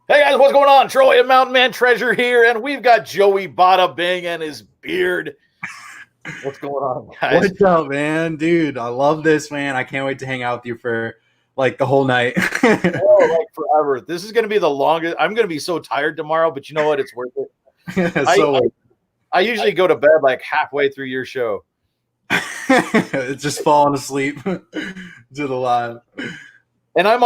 Hey guys, what's going on? Troy and Mountain Man Treasure here, and we've got Joey Bada Bing and his beard. What's going on, guys? What's up, man? Dude, I love this, man. I can't wait to hang out with you for like the whole night. Oh, like forever. This is going to be the longest. I'm going to be so tired tomorrow, but you know what? It's worth it. I usually go to bed like halfway through your show. It's just falling asleep to the live. And I'm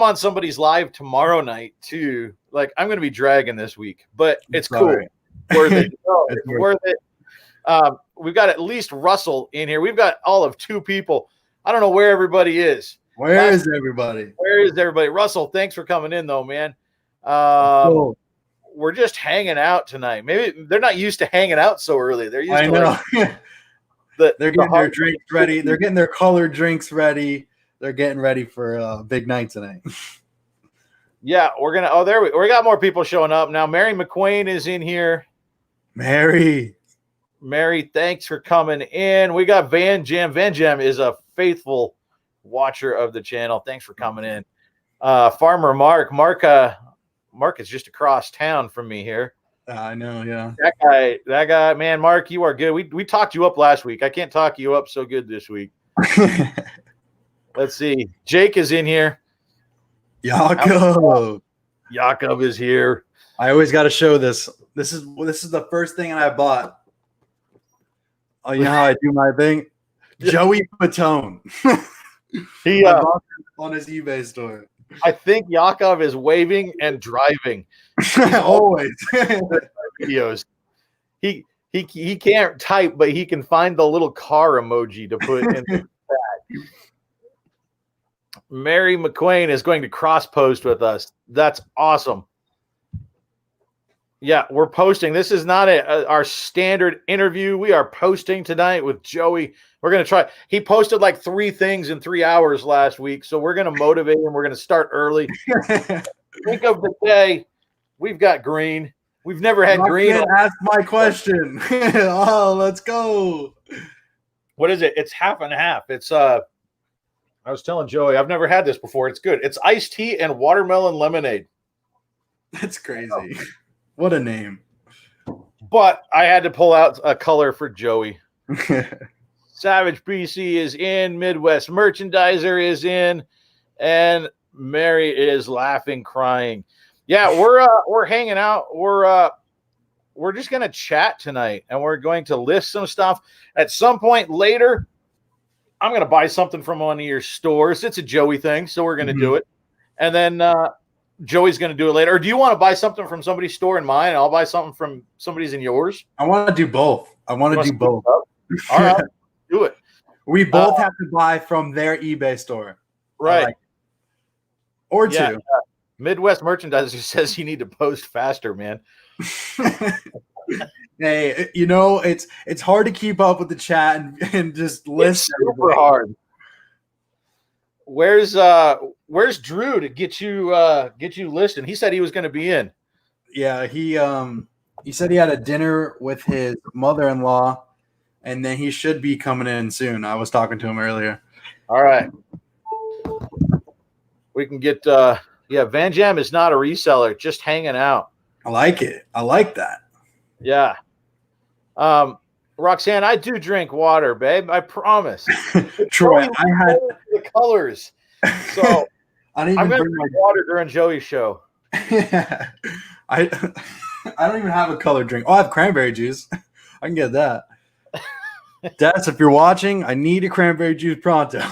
on somebody's live tomorrow night too. Like I'm going to be dragging this week, but it's cool. Worth it. It's worth it. We've got at least Russell in here. We've got all of two people. I don't know where everybody is. Where is everybody? Russell, thanks for coming in though, man. Cool. We're just hanging out tonight. Maybe they're not used to hanging out so early. They're used to know. They're getting their drinks ready. They're getting their colored drinks ready. They're getting ready for a big night tonight. Yeah, we got more people showing up now. Mary McQueen is in here. Mary, thanks for coming in. We got Van Jam. Van Jam is a faithful watcher of the channel. Thanks for coming in. Farmer Mark is just across town from me here. I know, yeah. That guy, man, Mark, you are good. We talked you up last week. I can't talk you up so good this week. Let's see. Jake is in here. Jakob is here. I always got to show this. This is the first thing I bought. Oh, you know how I do my thing? Joey Patone. He on his eBay store. I think Yakov is waving and driving. Always. Videos. He can't type, but he can find the little car emoji to put in the chat. Mary McQueen is going to cross post with us. That's awesome. Yeah, we're posting. This is not our standard interview. We are posting tonight with Joey. We're going to try. He posted like 3 things in 3 hours last week, so we're going to motivate him. We're going to start early. Think of the day. We've got green. We've never had green. Ask my question. Oh, let's go. What is it? It's half and half. It's I was telling Joey, I've never had this before. It's good. It's iced tea and watermelon lemonade. That's crazy. What a name. But I had to pull out a color for Joey. Savage BC is in. Midwest Merchandiser is in. And Mary is laughing, crying. Yeah, we're hanging out. We're just going to chat tonight, and we're going to list some stuff. At some point later, I'm going to buy something from one of your stores. It's a Joey thing, so we're going to do it. And then Joey's going to do it later. Or do you want to buy something from somebody's store in mine, and I'll buy something from somebody's in yours? I want to do both. All right, do it. We both have to buy from their eBay store. Right. Or two. Midwest Merchandiser says you need to post faster, man. Hey, you know, it's hard to keep up with the chat and just list. It's super hard. Where's Drew to get you listed? He said he was going to be in. Yeah, he said he had a dinner with his mother-in-law, and then he should be coming in soon. I was talking to him earlier. All right. We can get Van Jam is not a reseller, just hanging out. I like it. I like that. Yeah. Roxanne, I do drink water, babe. I promise. Troy, I had the colors. So I'm going to drink water during Joey's show. Yeah. I don't even have a colored drink. Oh, I have cranberry juice. I can get that. Des, if you're watching, I need a cranberry juice pronto.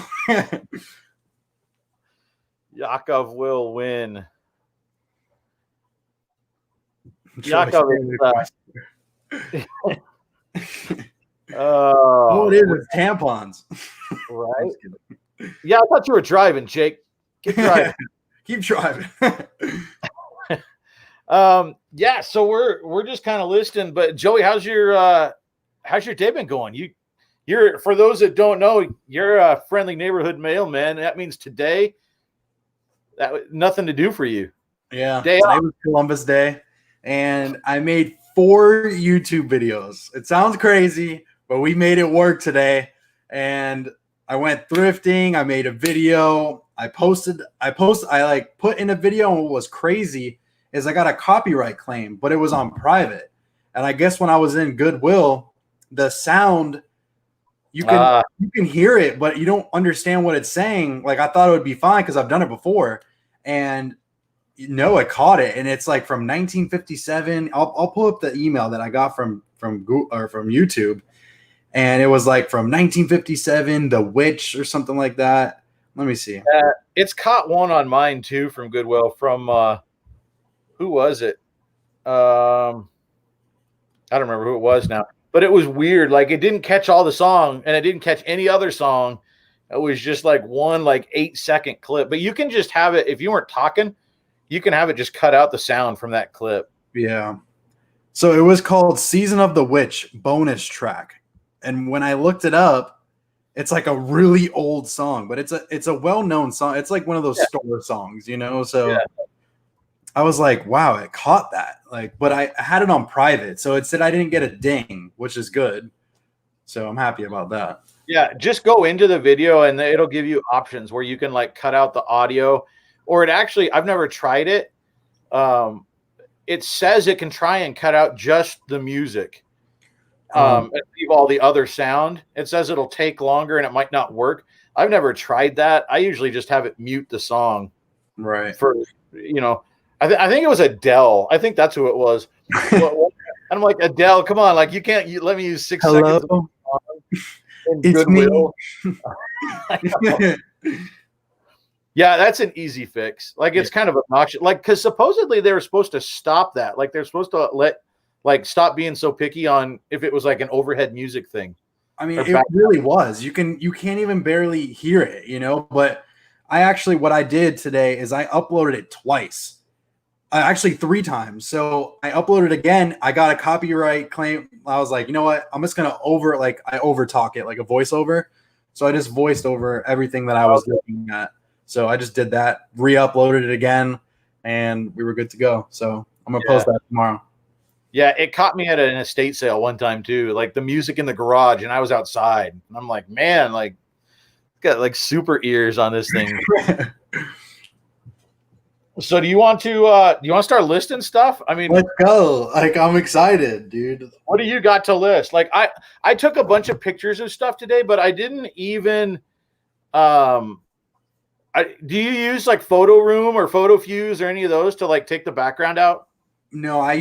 Yakov will win. Yakov is it is tampons. Right? Yeah, I thought you were driving, Jake. Keep driving. Keep driving. Yeah, so we're just kind of listening, but Joey, how's your day been going? You're for those that don't know, you're a friendly neighborhood mailman. That means today nothing to do for you. Yeah. Today was Columbus Day, and I made 4 YouTube videos. It sounds crazy, but we made it work today. And I went thrifting. I made a video. I put in a video, and what was crazy is I got a copyright claim, but it was on private. And I guess when I was in Goodwill, the sound you can hear it, but you don't understand what it's saying. Like I thought it would be fine because I've done it before, and I caught it, and it's like from 1957. I'll pull up the email that I got from Google or from YouTube, and it was like from 1957, The Witch or something like that. Let me see. It's caught one on mine too from Goodwill. From who was it? I don't remember who it was now, but it was weird. Like it didn't catch all the song, and it didn't catch any other song. It was just like one 8-second clip. But you can just have it if you weren't talking. You can have it just cut out the sound from that clip. Yeah. So it was called Season of the Witch bonus track. And when I looked it up, it's like a really old song, but it's a well-known song. It's like one of those store songs, So I was like, wow, it caught that. But I had it on private, so it said I didn't get a ding, which is good. So I'm happy about that. Yeah, just go into the video and it'll give you options where you can cut out the audio. Or it actually, I've never tried it. It says it can try and cut out just the music and leave all the other sound. It says it'll take longer and it might not work. I've never tried that. I usually just have it mute the song. Right. For, I think it was Adele. I think that's who it was. And I'm like, Adele, come on. You can't let me use 6 seconds. It's Goodwill. Yeah, that's an easy fix. It's kind of obnoxious. Because supposedly they were supposed to stop that. They're supposed to stop being so picky on if it was an overhead music thing. I mean, it really was. You can't even barely hear it, But what I did today is I uploaded it twice. Actually 3 times. So I uploaded again. I got a copyright claim. I was like, you know what? I'm just gonna I over talk it like a voiceover. So I just voiced over everything that I was looking at. So I just did that, re-uploaded it again, and we were good to go. So I'm gonna post that tomorrow. Yeah, it caught me at an estate sale one time too. The music in the garage, and I was outside, and I'm like, man, got super ears on this thing. So do you want to start listing stuff? I mean, let's go. I'm excited, dude. What do you got to list? I took a bunch of pictures of stuff today, but I didn't even do you use Photo Room or Photo Fuse or any of those to take the background out? No, I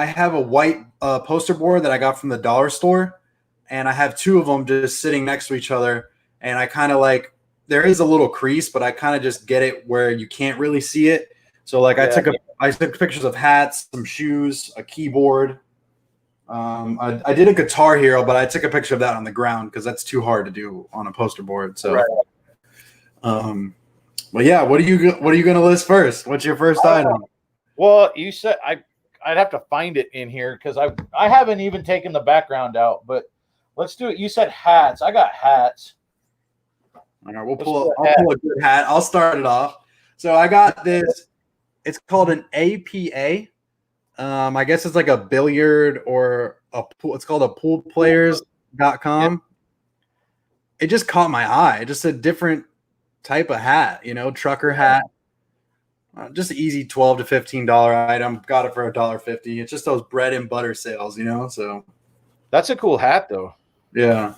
have a white poster board that I got from the dollar store, and I have 2 of them just sitting next to each other, and I kind of there is a little crease, but I kind of just get it where you can't really see it. So I took pictures of hats, some shoes, a keyboard. I did a Guitar Hero, but I took a picture of that on the ground because that's too hard to do on a poster board. So, well, yeah. What are you going to list first? What's your first item? Well, you said I'd have to find it in here because I haven't even taken the background out. But let's do it. You said hats. I got hats. All right, I'll pull a good hat. I'll start it off. So I got this. It's called an APA. I guess it's a billiard or a pool. It's called a poolplayers.com. It just caught my eye. Just a different type of hat, trucker hat. Just an easy $12 to $15 item. Got it for $1.50. It's just those bread and butter sales, So that's a cool hat, though. Yeah.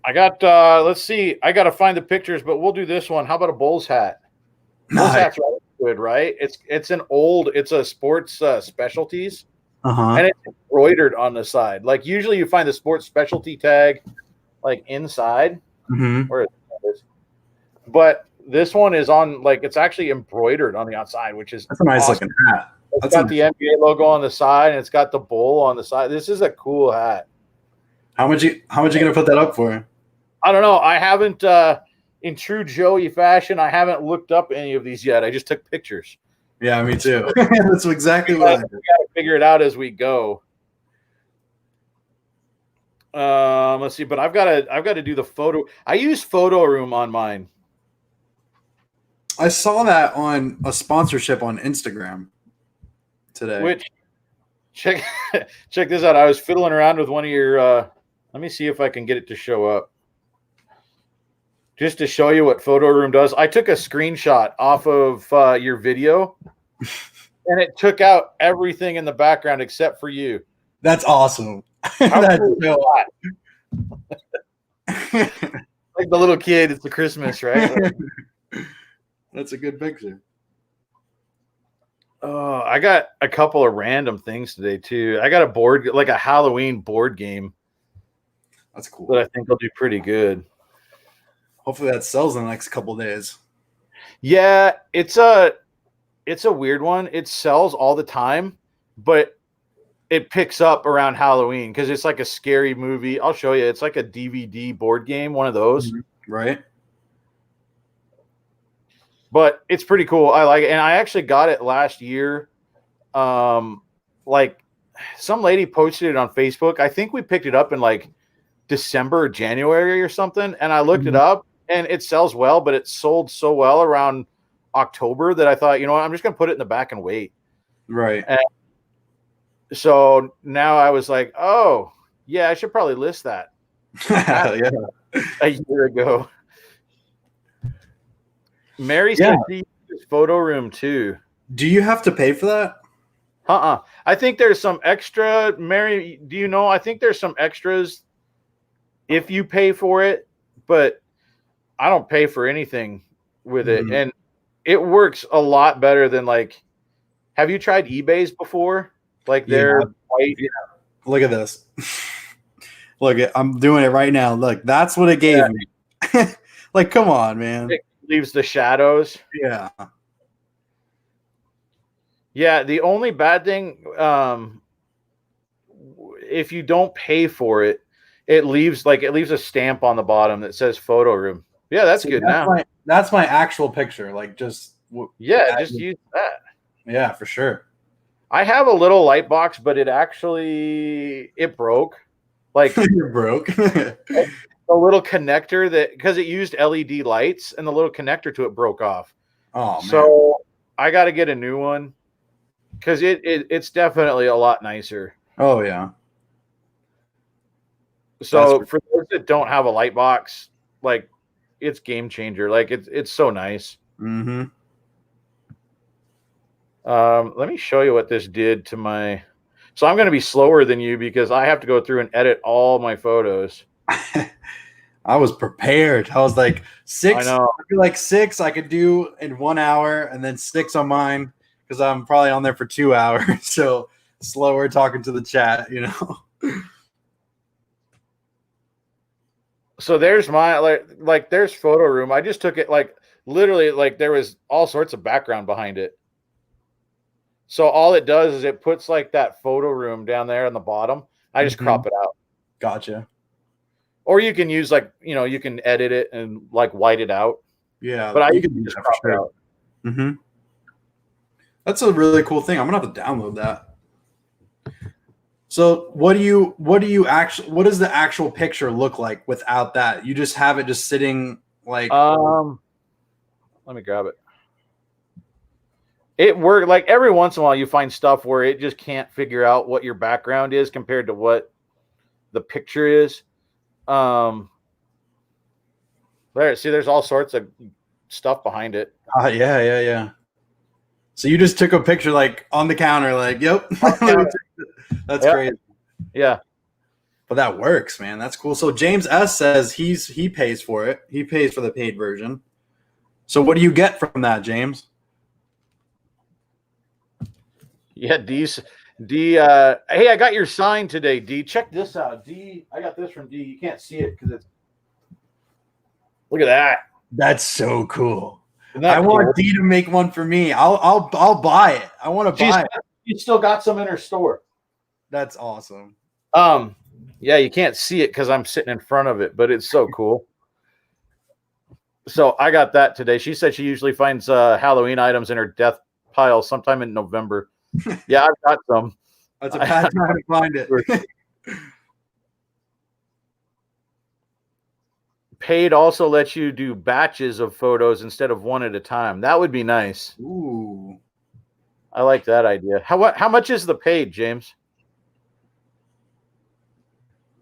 I got. Let's see. I got to find the pictures, but we'll do this one. How about a Bulls hat? Bulls hat's good, right? It's a sports specialties, and it's embroidered on the side. Usually, you find the sports specialty tag inside, where it is. But this one is on it's actually embroidered on the outside, which is that's a nice looking hat. It's got the NBA logo on the side, and it's got the bull on the side. This is a cool hat. How much you gonna put that up for? I don't know. I haven't. In true Joey fashion, I haven't looked up any of these yet. I just took pictures. Yeah, me too. That's exactly what I did. We got to figure it out as we go. Let's see, but I've got to do the photo. I use Photo Room on mine. I saw that on a sponsorship on Instagram today. Which check this out. I was fiddling around with one of your. Let me see if I can get it to show up. just to show you what Photo Room does, I took a screenshot off of your video, and it took out everything in the background except for you. That's awesome. How That's cool is so that? Like the little kid, it's the Christmas, right? That's a good picture. Oh, I got a couple of random things today too. I got a Halloween board game. That's cool. That I think will do pretty good. Hopefully that sells in the next couple of days. Yeah, it's a weird one. It sells all the time, but it picks up around Halloween because it's like a scary movie. I'll show you. It's like a DVD board game, one of those. Right. But it's pretty cool. I like it. And I actually got it last year. Like some lady posted it on Facebook. I think we picked it up in like December or January or something. And I looked it up and it sells well, but it sold so well around October that I thought, you know what, I'm just going to put it in the back and wait. Right. And so now I was like, oh, yeah, I should probably list that. Yeah. A year ago. Mary said she uses Photo Room too. Do you have to pay for that? I think there's some extra. Mary, do you know? I think there's some extras if you pay for it, but I don't pay for anything with it. And it works a lot better than like, have you tried eBay's before? Like they're white. Yeah. Look at this. Look, I'm doing it right now. Look, that's what it gave me. Like, come on, man. It leaves the shadows. Yeah. Yeah. The only bad thing, if you don't pay for it, it leaves a stamp on the bottom that says Photo Room. Yeah, that's good now. That's my actual picture. Like, just just use that. Yeah, for sure. I have a little light box, but it broke. Like it broke. A little connector because it used LED lights, and the little connector to it broke off. Oh man. So I got to get a new one because it's definitely a lot nicer. Oh yeah. So for those that don't have a light box, like it's game changer. Like it's so nice. Mm-hmm. Let me show you what this did to my. So I'm going to be slower than you because I have to go through and edit all my photos. I was prepared. I was like 6. I know. I feel like 6 I could do in 1 hour, and then 6 on mine because I'm probably on there for 2 hours. So slower talking to the chat, you know. So there's my like there's Photo Room. I just took it like literally like there was all sorts of background behind it. So all it does is it puts like that Photo Room down there on the bottom. I just crop it out. Gotcha. Or you can use you can edit it and like white it out. Yeah, but you can just crop it out. Mm-hmm. That's a really cool thing. I'm gonna have to download that. So what does the actual picture look like without that? You just have it just sitting like let me grab it. It worked like every once in a while you find stuff where it just can't figure out what your background is compared to what the picture is. There's all sorts of stuff behind it. Yeah. So you just took a picture like on the counter, like, yep. That's crazy. Yeah. But that works, man. That's cool. So James S says he pays for it. He pays for the paid version. So what do you get from that, James? Yeah, D. Hey, I got your sign today, D. Check this out, D. I got this from D. You can't see it because it's. Look at that. That's so cool. I want D to make one for me. I'll buy it. I want to buy it. She still got some in her store. That's awesome. Yeah, you can't see it because I'm sitting in front of it, but it's so cool. So I got that today. She said she usually finds Halloween items in her death pile sometime in November. Yeah, I've got some. That's a bad time to find it. Paid also lets you do batches of photos instead of one at a time. That would be nice. Ooh. I like that idea. How much is the paid, James?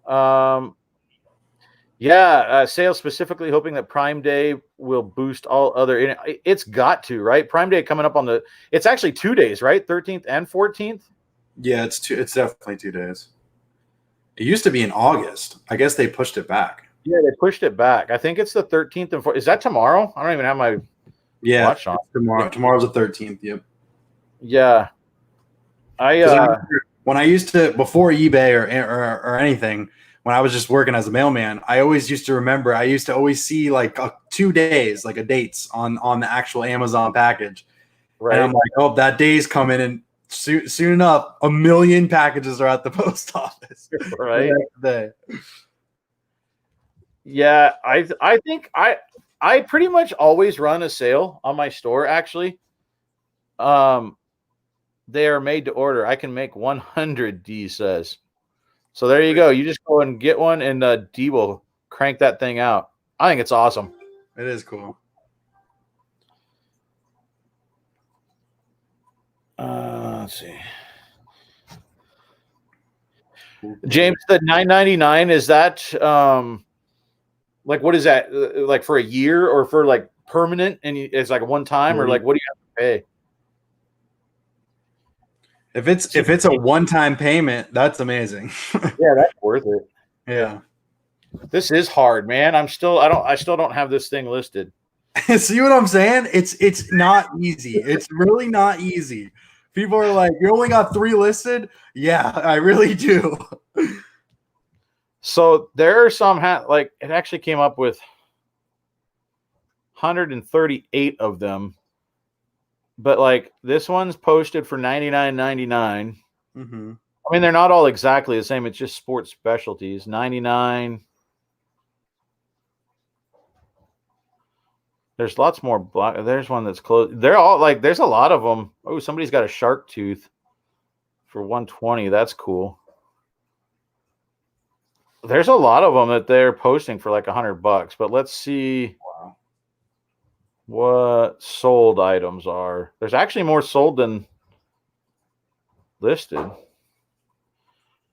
Yeah, Yeah, sales specifically hoping that Prime Day will boost all other. It's got to, right? Prime Day coming up on the. It's actually 2 days, right? 13th and 14th. Yeah, it's definitely 2 days. It used to be in August. I guess they pushed it back. Yeah, they pushed it back. I think it's the 13th and 14th. Is that tomorrow? I don't even have my watch on. Tomorrow. Tomorrow's the 13th. Yep. Yeah, when I used to, before eBay or anything, when I was just working as a mailman, I always used to remember. I used to always see like 2 days, like a dates on the actual Amazon package, right. And I'm like, oh, that day's coming, and soon enough, 1 million packages are at the post office. Right. Yeah, I think I pretty much always run a sale on my store. Actually, they are made to order. I can make 100. D says. So there you go. You just go and get one, and D will crank that thing out. I think it's awesome. It is cool. Let's see. James, the $9.99, is that like, what is that, like for a year or for like permanent, and it's like a one time, or like what do you have to pay? If it's a one-time payment, that's amazing. Yeah, that's worth it. Yeah. This is hard, man. I still don't have this thing listed. See what I'm saying? It's not easy. It's really not easy. People are like, you only got 3 listed? Yeah, I really do. So there are some like, it actually came up with 138 of them. But like, this one's posted for $99.99. Mm-hmm. I mean, they're not all exactly the same. It's just sports specialties. 99. There's lots more. There's one that's closed. They're all like, there's a lot of them. Oh, somebody's got a shark tooth for 120. That's cool. There's a lot of them that they're posting for like $100. But let's see what sold items are. There's actually more sold than listed.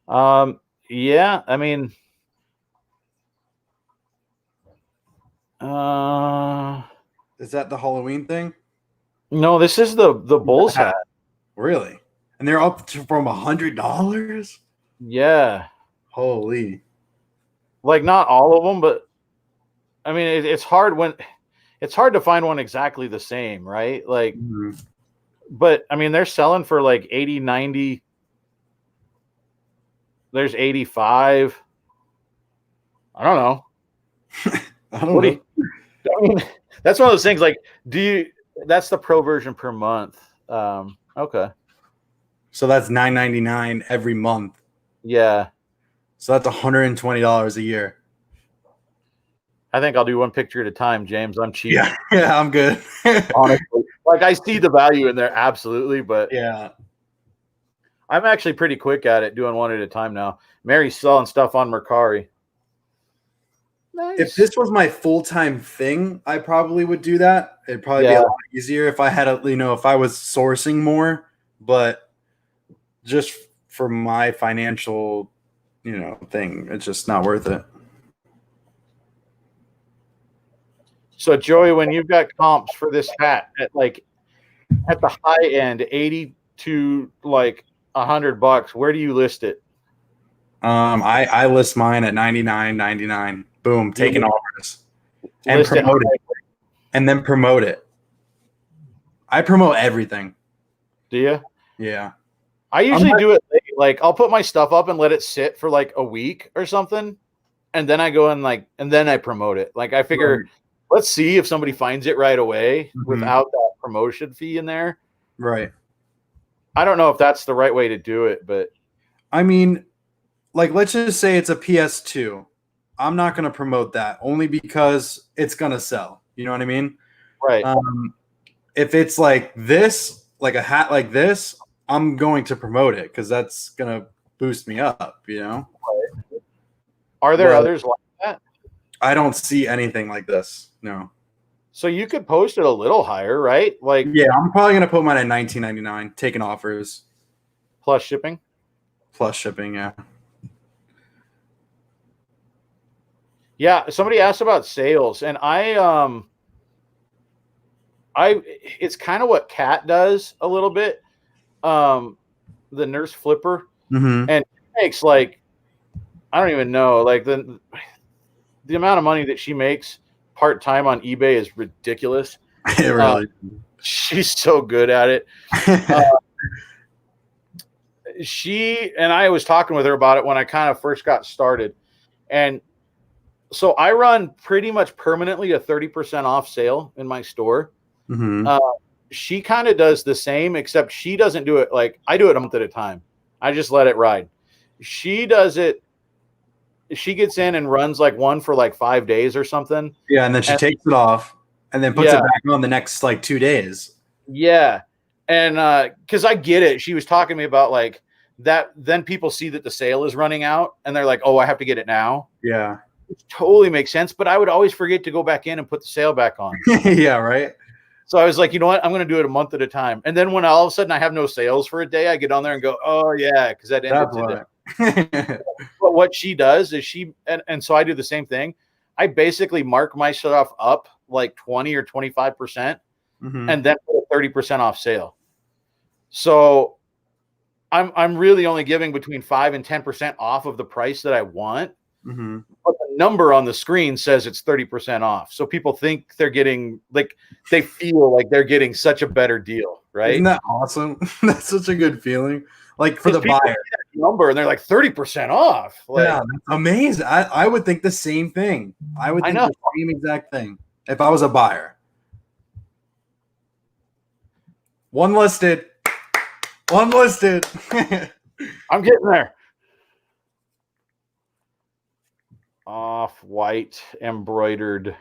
Yeah, I mean, is that the Halloween thing? No, this is the Bulls hat. Really? And they're up from $100? Yeah. Holy. Like, not all of them, but I mean, it's hard to find one exactly the same, right? Like, but I mean, they're selling for like 80, 90. There's 85. I don't know. I don't know. I mean, that's one of those things. Like, that's the pro version per month. Okay. So that's $9.99 every month. Yeah. So that's $120 a year. I think I'll do one picture at a time, James. I'm cheap. Yeah, I'm good. Honestly, like, I see the value in there, absolutely, but yeah, I'm actually pretty quick at it, doing one at a time now. Mary's selling stuff on Mercari. Nice. If this was my full-time thing, I probably would do that. It'd probably be a lot easier if I had if I was sourcing more, but just for my financial, thing, it's just not worth it. So, Joey, when you've got comps for this hat at the high end, 80 to like $100, where do you list it? I list mine at $99.99. Boom, taking offers and promote it, and then promote it. I promote everything. Do you? Yeah. I usually do it late. Like, I'll put my stuff up and let it sit for like a week or something, and then I go and then I promote it. Like, I figure, let's see if somebody finds it right away without that promotion fee in there. Right. I don't know if that's the right way to do it, but I mean, like, let's just say it's a PS2. I'm not going to promote that only because it's going to sell. You know what I mean? Right. If it's like this, like a hat like this, I'm going to promote it because that's going to boost me up, Are there others like that? I don't see anything like this. No. So you could post it a little higher, right? Like, yeah, I'm probably going to put mine at $19.99, taking offers. Plus shipping? Plus shipping, yeah. Yeah, somebody asked about sales, and it's kind of what Kat does a little bit. The Nurse Flipper, Mm-hmm. and she makes like, I don't even know, like the amount of money that she makes part time on eBay is ridiculous. It really. She's so good at it. She and I was talking with her about it when I kind of first got started, and so I run pretty much permanently a 30% off sale in my store. Mm-hmm. She kind of does the same, except she doesn't do it like I do it a month at a time. I just let it ride. She does it. She gets in and runs like one for like 5 days or something. Yeah, and then she takes it off and then puts it back on the next like 2 days. Yeah. And because I get it. She was talking to me about like that. Then people see that the sale is running out and they're like, oh, I have to get it now. Yeah. It totally makes sense. But I would always forget to go back in and put the sale back on. Yeah, right. So I was like, you know what? I'm going to do it a month at a time. And then when all of a sudden I have no sales for a day, I get on there and go, oh, yeah, because that ended today. But what she does is and so I do the same thing. I basically mark my stuff up like 20 or 25% and then put a 30% off sale. So I'm really only giving between 5 and 10% off of the price that I want. Mm-hmm. But the number on the screen says it's 30% off. So people think they're getting like they feel like they're getting such a better deal, right? Isn't that awesome? That's such a good feeling. Like for the buyer number and they're like 30% off. Like, yeah, that's amazing. I would think the same thing. I would think the same exact thing if I was a buyer. One listed. I'm getting there. Off-white embroidered.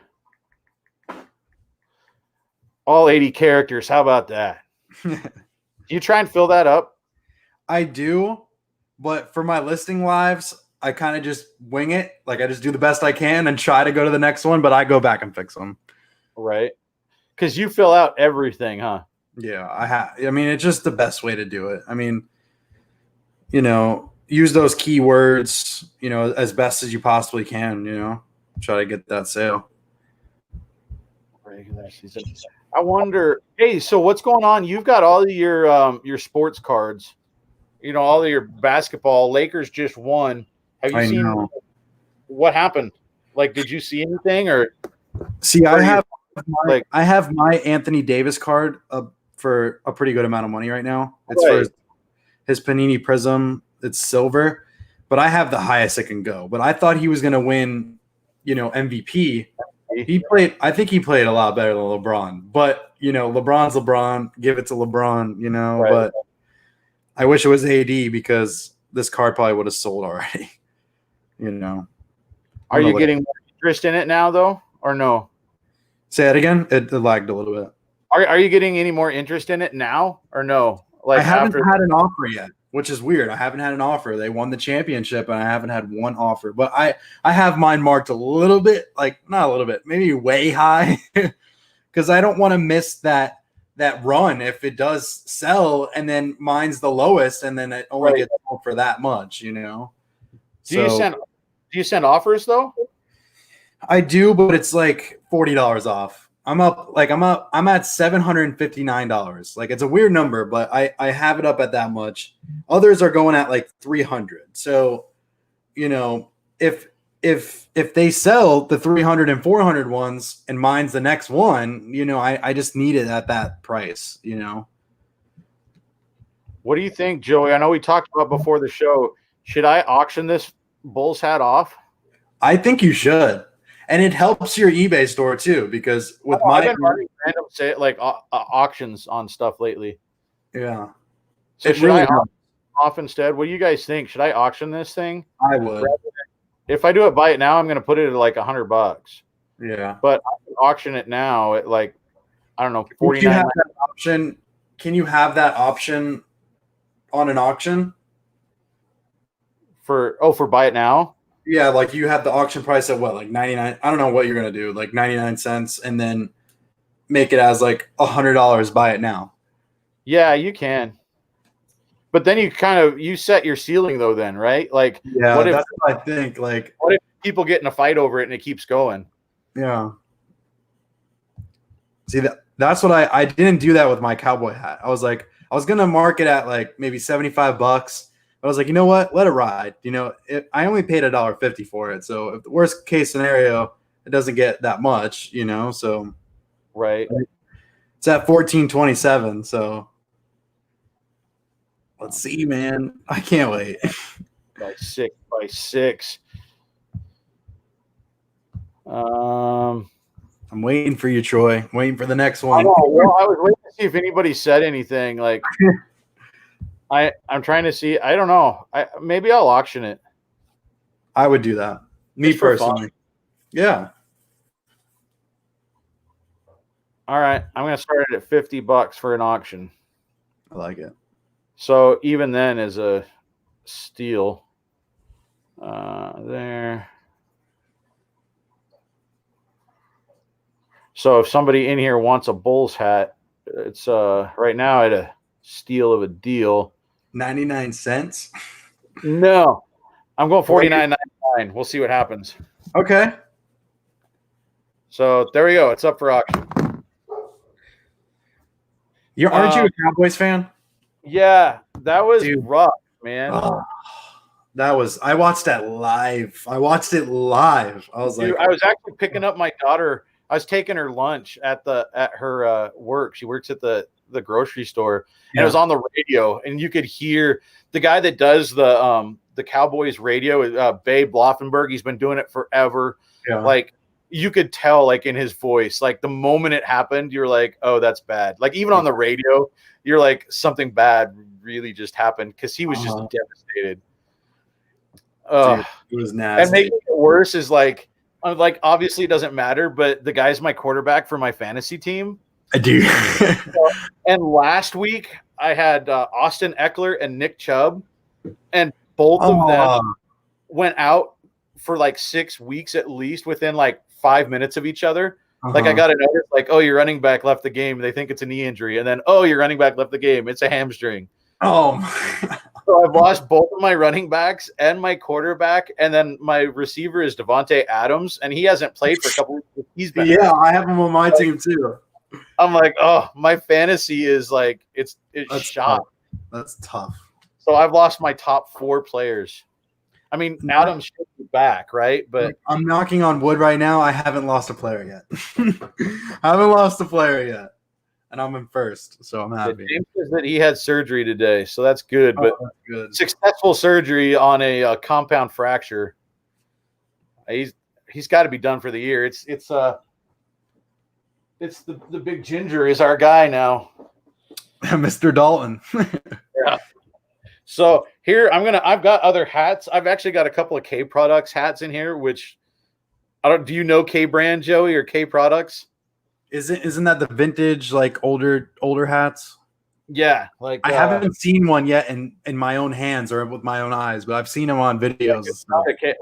All 80 characters. How about that? Do you try and fill that up? I do, but for my listing lives, I kind of just wing it. Like I just do the best I can and try to go to the next one, but I go back and fix them. Right. Because you fill out everything, huh? Yeah, I mean, it's just the best way to do it. I mean, use those keywords, as best as you possibly can, try to get that sale. Regular season. I wonder, hey, so what's going on? You've got all of your sports cards, all of your basketball. Lakers just won. Have you seen what happened? Like, did you see anything or see, I have my Anthony Davis card for a pretty good amount of money right now. It's for his Panini Prism. It's silver, but I have the highest it can go. But I thought he was going to win, MVP. I think he played a lot better than LeBron. But, LeBron's LeBron. Give it to LeBron, But I wish it was AD because this card probably would have sold already. Are you getting more interest in it now, though, or no? Say that again. It lagged a little bit. Are you getting any more interest in it now, or no? Like I haven't had an offer yet, which is weird. I haven't had an offer. They won the championship, and I haven't had one offer. But I have mine marked a little bit, like not a little bit, maybe way high, because I don't want to miss that run if it does sell, and then mine's the lowest, and then it only gets sold for that much, Do you send offers though? I do, but it's like $40 off. I'm at $759. Like it's a weird number, but I have it up at that much. Others are going at like 300. So, if they sell the 300 and 400 ones and mine's the next one, I just need it at that price, What do you think, Joey? I know we talked about before the show. Should I auction this Bulls hat off? I think you should. And it helps your eBay store too, because with I've been running random auctions on stuff lately. Yeah. So should I off instead? What do you guys think? Should I auction this thing? I would. If I do it buy it now, I'm going to put it at like $100. Yeah. But I can auction it now at like, I don't know, $49. Can you have that option on an auction? For buy it now? Yeah, like you have the auction price at what, like 99? I don't know what you're gonna do, like 99 cents, and then make it as like $100. Buy it now. Yeah, you can. But then you set your ceiling though, then, right? Like, yeah, that's what I think. Like, what if people get in a fight over it and it keeps going. Yeah. See, that's what I didn't do that with my cowboy hat. I was like, I was gonna mark it at like maybe $75, but I was like, you know what? Let it ride. You know, I only paid $1.50 for it, so if the worst case scenario, it doesn't get that much, you know. So right, it's at $14.27. So let's see, man. I can't wait. by six. I'm waiting for you, Troy. I'm waiting for the next one. Well, I was waiting to see if anybody said anything. Like, I'm trying to see. I don't know. Maybe I'll auction it. I would do that. Me personally. Yeah. All right. I'm going to start it at $50 for an auction. I like it. So even then is a steal. There. So if somebody in here wants a Bulls hat, it's right now at a steal of a deal. 99 cents? No. I'm going $49.99. We'll see what happens. Okay. So there we go. It's up for auction. Aren't you a Cowboys fan? Yeah, that was rough, man. I watched that live. I watched it live. I was like, I was actually picking up my daughter. I was taking her lunch at her work. She works at the grocery store, and it was on the radio, and you could hear the guy that does the Cowboys radio, Babe Loffenberg. He's been doing it forever. Yeah. Like you could tell, like in his voice, like the moment it happened, you're like, oh, that's bad. Like even on the radio, you're like, something bad really just happened because he was just devastated. Dude, it was nasty. And making it worse is like obviously it doesn't matter, but the guy's my quarterback for my fantasy team. I do. And last week I had Austin Eckler and Nick Chubb, and both of them went out for like 6 weeks at least within like 5 minutes of each other. Like I got a notice like, oh, your running back left the game. They think it's a knee injury. And then, oh, your running back left the game. It's a hamstring. Oh, so I've lost both of my running backs and my quarterback. And then my receiver is Devontae Adams, and he hasn't played for a couple weeks. He's been I have him on my team too. I'm like, oh, my fantasy is like, it's shot. Tough. That's tough. So I've lost my top 4 players. I mean, Adams should be back, right? But I'm knocking on wood right now. I haven't lost a player yet. And I'm in first, so I'm happy. James says that he had surgery today, so that's good. But that's good. Successful surgery on a compound fracture. He's got to be done for the year. It's the big ginger is our guy now. Mr. Dalton. Yeah. So here I've got other hats. I've actually got a couple of K Products hats in here, which do you know K Brand, Joey, or K Products? Isn't that the vintage, like older hats? Yeah, like I haven't seen one yet in my own hands or with my own eyes, but I've seen them on videos.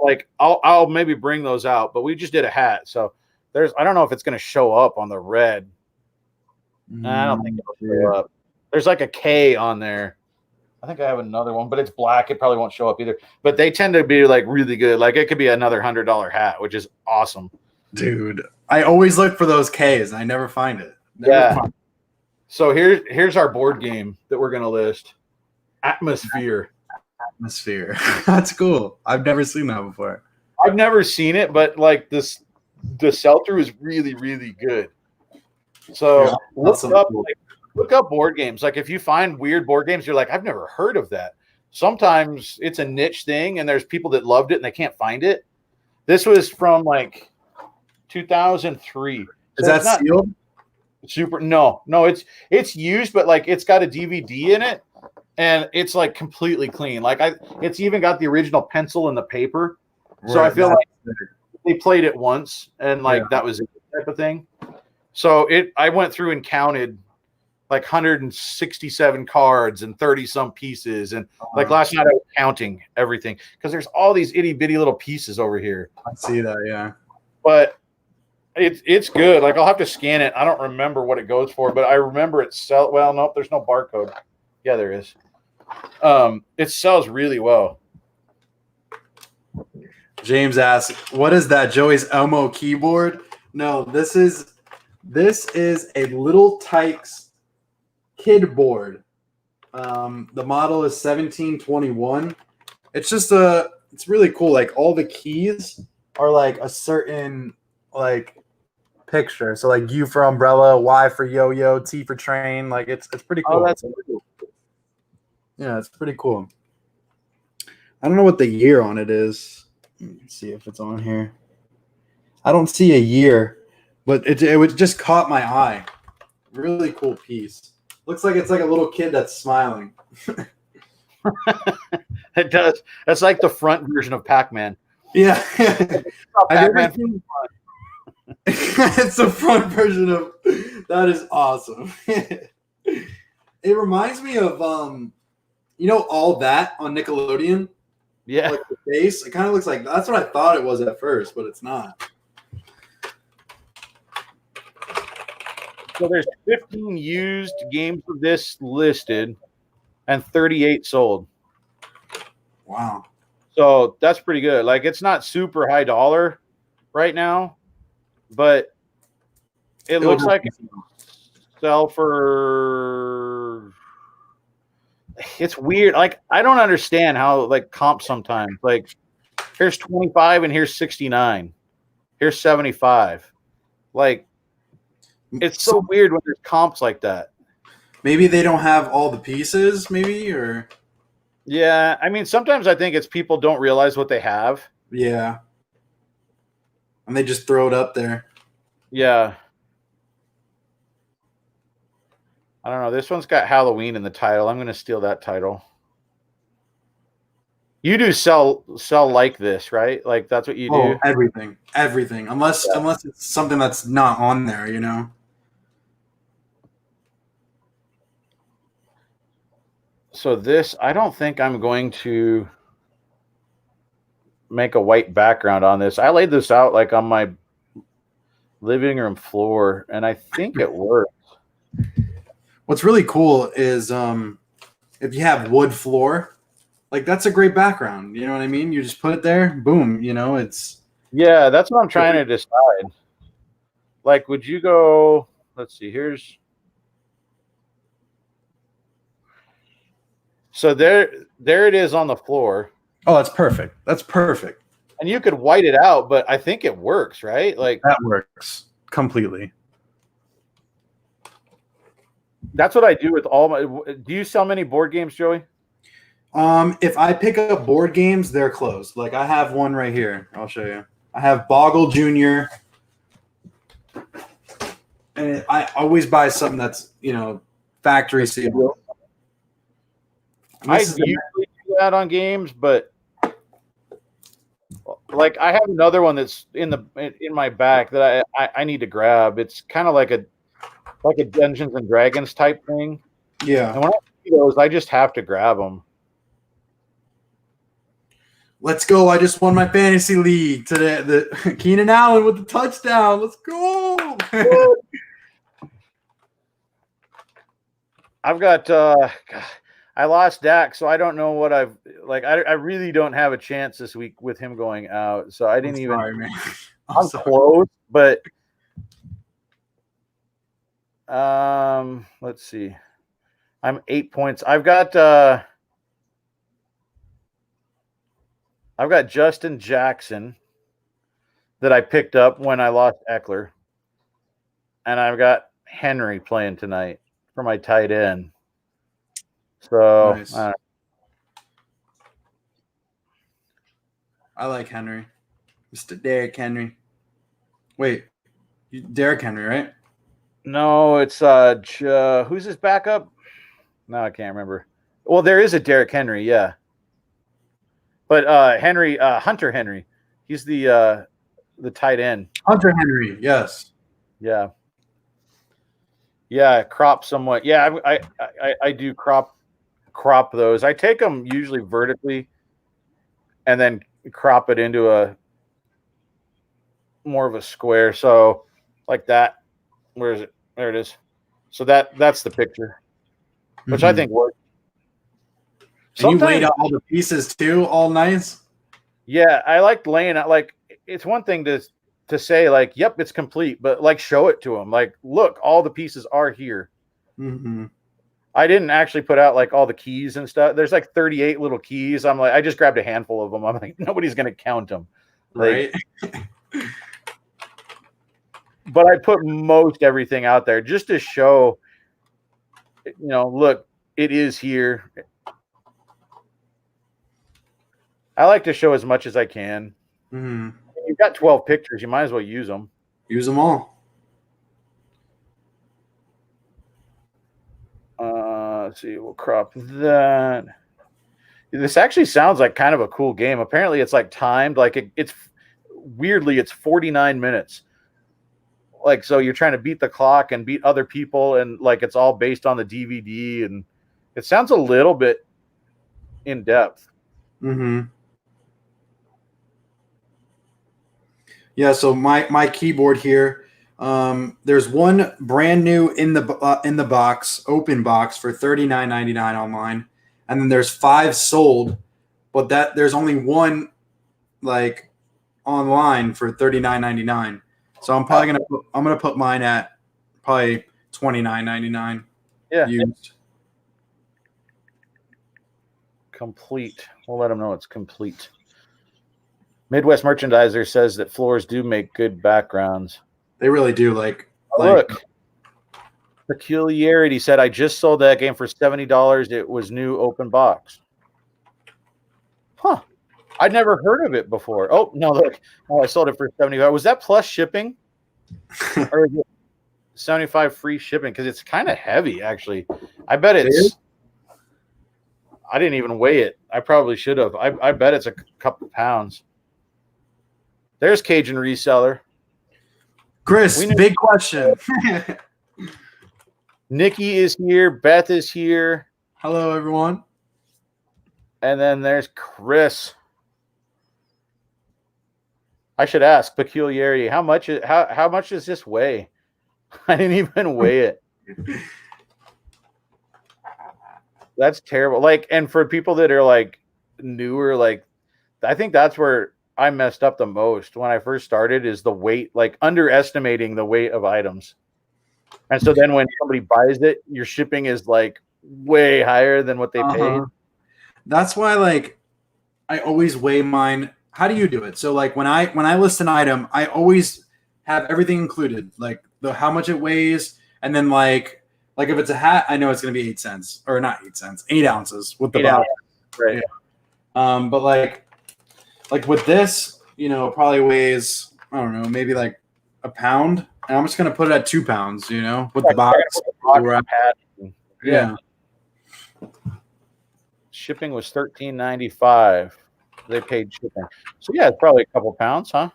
Like I'll maybe bring those out, but we just did a hat, so I don't know if it's going to show up on the red. I don't think it'll show up. There's like a K on there. I think I have another one, but it's black. It probably won't show up either. But they tend to be like really good. Like it could be another $100 hat, which is awesome. Dude, I always look for those Ks and I never find it. So here's our board game that we're gonna list. Atmosphere. That's cool. I've never seen that before. I've never seen it, but like the sell-through is really, really good. So look up board games. Like if you find weird board games, you're like, I've never heard of that. Sometimes it's a niche thing and there's people that loved it and they can't find it. This was from like 2003. Is that sealed? No, it's used, but like it's got a DVD in it and it's like completely clean. Like it's even got the original pencil and the paper. So I feel like they played it once and like that was it type of thing. So I went through and counted like 167 cards and 30 some pieces. And like last night I was counting everything because there's all these itty bitty little pieces over here. I see that. Yeah. But it's good. Like I'll have to scan it. I don't remember what it goes for, but I remember well, nope, there's no barcode. Yeah, there is. It sells really well. James asks, "What is that? Joey's Elmo keyboard?" No, this is a Little Tikes kid board. The model is 1721. It's just it's really cool. Like all the keys are like a certain like picture. So like U for umbrella, Y for yo-yo, T for train. Like it's pretty cool. Oh, that's cool. Yeah, it's pretty cool. I don't know what the year on it is. Let's see if it's on here. I don't see a year, but it just caught my eye. Really cool piece. Looks like it's like a little kid that's smiling. It does. That's like the front version of Pac-Man. Yeah. Pac-Man. It's the front version of that is awesome. It reminds me of All That on Nickelodeon. Yeah. Like the face. It kind of looks like that's what I thought it was at first, but it's not. So there's 15 used games of this listed and 38 sold. Wow. So that's pretty good. Like it's not super high dollar right now, but it looks like it sell for. It's weird. Like I don't understand how like comps sometimes. Like here's 25 and here's 69. Here's 75. Like it's so weird when there's comps like that. Maybe they don't have all the pieces, maybe, or yeah. I mean, sometimes I think it's people don't realize what they have. Yeah. And they just throw it up there. Yeah. I don't know. This one's got Halloween in the title. I'm going to steal that title. You do sell like this, right? Like that's what you do. Oh, everything, unless it's something that's not on there, you know. So this, I don't think I'm going to make a white background on this. I laid this out like on my living room floor, and I think it works. What's really cool is if you have wood floor, like that's a great background. You know what I mean? You just put it there, boom. You know, it's yeah. That's what I'm trying to decide. Like, would you go? Let's see. Here's so there it is on the floor. Oh, that's perfect. That's perfect. And you could white it out, but I think it works, right? Like that works completely. That's what I do with all my. Do you sell many board games, Joey? If I pick up board games, they're closed. Like I have one right here. I'll show you. I have Boggle Jr. And I always buy something that's, factory sealed. I usually do that on games, but like I have another one that's in my back that I need to grab. It's kind of like a Dungeons and Dragons type thing. Yeah. And when I see those, I just have to grab them. Let's go. I just won my fantasy league today. The Keenan Allen with the touchdown. Let's go. I've got I lost Dak, so I don't know what I really don't have a chance this week with him going out. So I didn't man. I'm close, but let's see. I'm 8 points. I've got Justin Jackson that I picked up when I lost Eckler. And I've got Henry playing tonight for my tight end. So nice. I like Henry. Mr. Derrick Henry. Wait, Derrick Henry, right? No, it's who's his backup? No, I can't remember. Well, there is a Derrick Henry, yeah. But Hunter Henry, he's the tight end. Hunter Henry, yes. Yeah. Yeah, crop somewhat. Yeah, I do crop those. I take them usually vertically and then crop it into a more of a square. So like that. Where is it? There it is. So that's the picture, which I think works. And you laid out all the pieces too, all nice. Yeah, I like laying out. Like, it's one thing to say like, "Yep, it's complete," but like, show it to them. Like, look, all the pieces are here. Mm-hmm. I didn't actually put out like all the keys and stuff. There's like 38 little keys. I'm like, I just grabbed a handful of them. I'm like, nobody's gonna count them, like, Right. but I put most everything out there just to show, look, it is here. I like to show as much as I can. Mm-hmm. You've got 12 pictures. You might as well use them. Use them all. Let's see. We'll crop that. This actually sounds like kind of a cool game. Apparently, it's like timed. Like it's weirdly, it's 49 minutes. Like, so you're trying to beat the clock and beat other people, and like it's all based on the DVD, and it sounds a little bit in depth. Mm-hmm. Yeah. So my keyboard here. There's one brand new in the box, open box for $39.99 online, and then there's 5 sold, but there's only one like online for $39.99. So I'm probably gonna put mine at probably $29.99. Yeah. Used. Complete. We'll let them know it's complete. Midwest Merchandiser says that floors do make good backgrounds. They really do. Like look. Peculiarity said, I just sold that game for $70. It was new open box. Huh. I'd never heard of it before. Oh, no, look. Oh, I sold it for $70. Was that plus shipping? Or is it 75 free shipping? Because it's kind of heavy, actually. I bet it's... I didn't even weigh it. I probably should have. I bet it's a couple pounds. There's Cajun Reseller. Chris, big question. Nikki is here. Beth is here. Hello, everyone. And then there's Chris. I should ask Peculiarity. How much does this weigh? I didn't even weigh it. That's terrible. Like, and for people that are like newer, like, I think that's where I messed up the most when I first started, is the weight, like underestimating the weight of items. And so then when somebody buys it, your shipping is like way higher than what they paid. That's why, like, I always weigh mine. How do you do it? So like when I list an item, I always have everything included, like how much it weighs, and then like if it's a hat, I know it's going to be 8 cents, or not 8 cents, 8 ounces with the box. Right. Yeah. But like with this, it probably weighs, I don't know, maybe like a pound. And I'm just going to put it at 2 pounds, with the box. Yeah. Shipping was $13.95. They paid shipping. So yeah, it's probably a couple pounds, huh?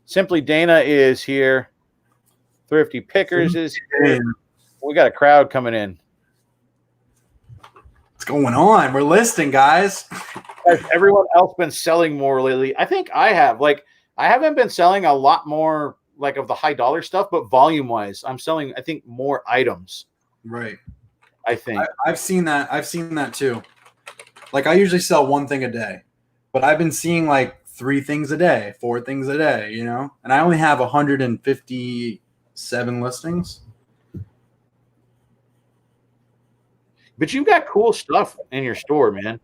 Simply Dana is here. Thrifty Pickers is here. We got a crowd coming in. What's going on? We're listing, guys. Has everyone else been selling more lately? I think I have. Like, I haven't been selling a lot more like of the high dollar stuff, but volume wise, I'm selling, I think, more items. Right. I think I've seen that. I've seen that too. Like, I usually sell one thing a day, but I've been seeing like 3 things a day, 4 things a day, and I only have 157 listings. But you've got cool stuff in your store, man.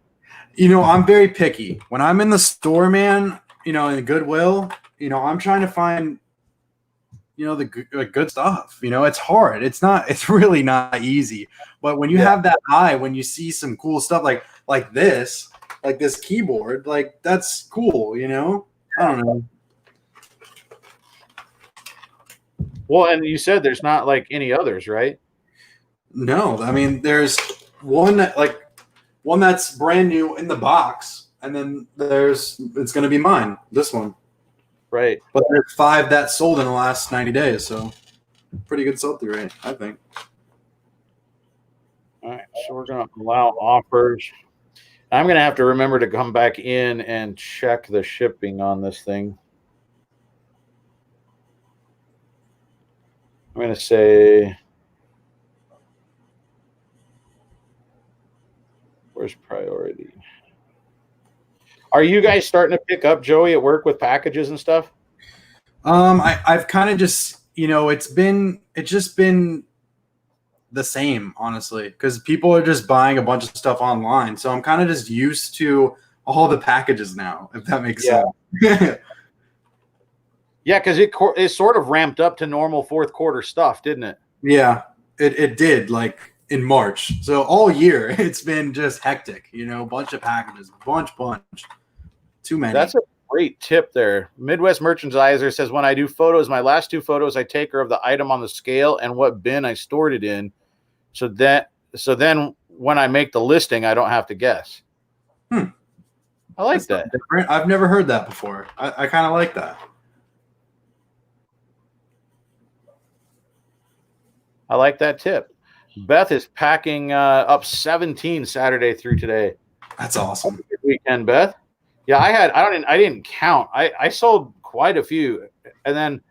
I'm very picky. When I'm in the store, man, in Goodwill, I'm trying to find, the good stuff. It's hard. It's really not easy. But when you have that eye, when you see some cool stuff like this keyboard, like, that's cool, I don't know. Well, and you said there's not like any others, right? No, I mean, there's one that's brand new in the box, and then it's going to be mine, this one. Right. But there's 5 that sold in the last 90 days, so pretty good sell-through rate, I think. All right, so we're going to allow offers. I'm going to have to remember to come back in and check the shipping on this thing. I'm going to say, where's priority? Are you guys starting to pick up Joey at work with packages and stuff? I've kind of just, it's just been the same, honestly, because people are just buying a bunch of stuff online. So I'm kind of just used to all the packages now, if that makes sense. Yeah, because it sort of ramped up to normal fourth quarter stuff, didn't it? Yeah, it did, like in March. So all year it's been just hectic, bunch of packages, bunch. Too many. That's a great tip there. Midwest Merchandiser says, when I do photos, my last 2 photos I take are of the item on the scale and what bin I stored it in. So then when I make the listing, I don't have to guess. I like that. Different. I've never heard that before. I kind of like that. I like that tip. Beth is packing up 17 Saturday through today. That's awesome. Good weekend, Beth. Yeah, I didn't count. I sold quite a few, and then